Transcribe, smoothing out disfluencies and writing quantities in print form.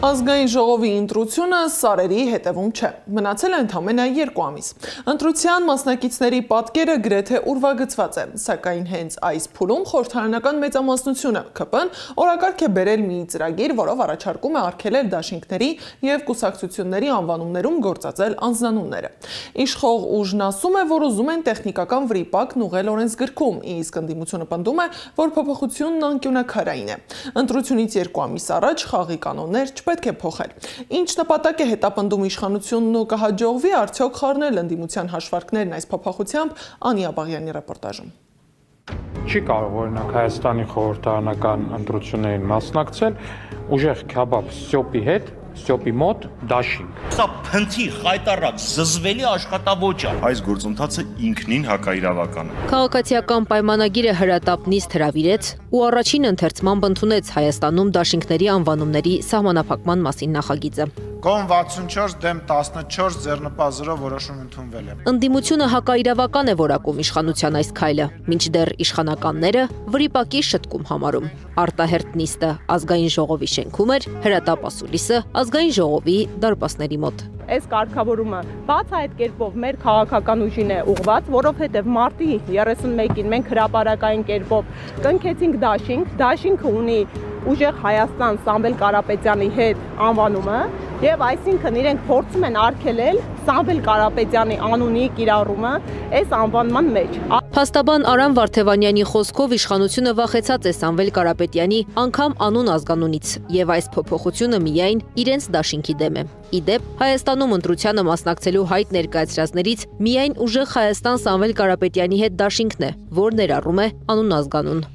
Ազգային ժողովի ընտրությունը սարերի հետևում չէ, մնացել է ընդամենը 2 ամիս։ Ընտրության մասնակիցների պատկերը գրեթե ուրվագծված է, սակայն հենց այս փուլում խորհրդարանական մեծամասնությունը ՔՊ-ն օրակարգ է բերել մի ծրագիր, որով առաջարկում է արգելել դաշինքների և կուսակցությունների անվանումներում գործածել անձնանունները։ Իշխող ուժն ասում է, որ ուզում են տեխնիկական վրիպակն ուղղել օրենսգրքում, իսկ ընդդիմությունը պնդում է, որ փոփոխությունն անկյունաքարային է։ Ընտրությունից 2 ամիս առաջ խաղի կանոններ չպետք է փոխել։ Ինչ նպատակ է հետապնդում իշխանությունն ու կհաջողվի արդյոք խառնել ընդդիմության հաշվարկներն այս փոփոխությամբ, Անի Աբաղյանի ռեպորտաժում։ Չի կարող օրինակ Հայաստանի խորհրդարանական ընտրություններին մասնակցել ուժեղ քյաբաբ Ստյոպի հետ, Ստյոպի մոտ դաշինք։ Սա փնթի խայտարակ զզվելի աշխատավոճ է։ Այս գործընթացը ինքնին հակաիրավական է։ Քաղաքացիական պայմանագիրը հրատապ նիստ հրավիրեց ու առաջին ընթերցմամբ ընդունեց Հայաստանում դաշինքների անվանումների սահմանափակման մասին նախագիծը։ Կողմ 64 դեմ 14 ձեռնպազրով որոշում ընդունվել է։ Ընդդիմությունը հակաիրավական է որակում իշխանության այս քայլը, մինչդեռ իշխանականները վրիպակի շտկում համարում։ Արտահերթ նիստը ազգային ժողովի շենքում էր, հրատապ ասուլիսը ազգային ժողովի դարպասների մոտ։ Այս կարգավորումը բաց այդ կերպով մեր քաղաքական ուժին է ուղղված, որովհետև մարտի 31-ին մենք հրապարակային կերպով կնքեցինք դաշինքը ունի ուժեղ Հայաստան Սամվել Կարապետյանի հետ անվանումը, եւ այսինքն իրենք փորձում են արգելել Սամվել Կարապետյանի անունի կիրառումը այս անվանման մեջ։ Փաստաբան Արամ Վարդևանյանի խոսքով իշխանությունը վախեցած է Սամվել Կարապետյանի անգամ անուն ազգանունից եւ այս փոփոխությունը միայն իրենց դաշինքի դեմ է։ Իդեպ Հայաստանում ընտրությանը մասնակցելու հայտ ներկայացրածներից միայն ուժեղ Հայաստան Սամվել Կարապետյանի հետ դաշինքն է, որ ներառում է անուն ազգանուն։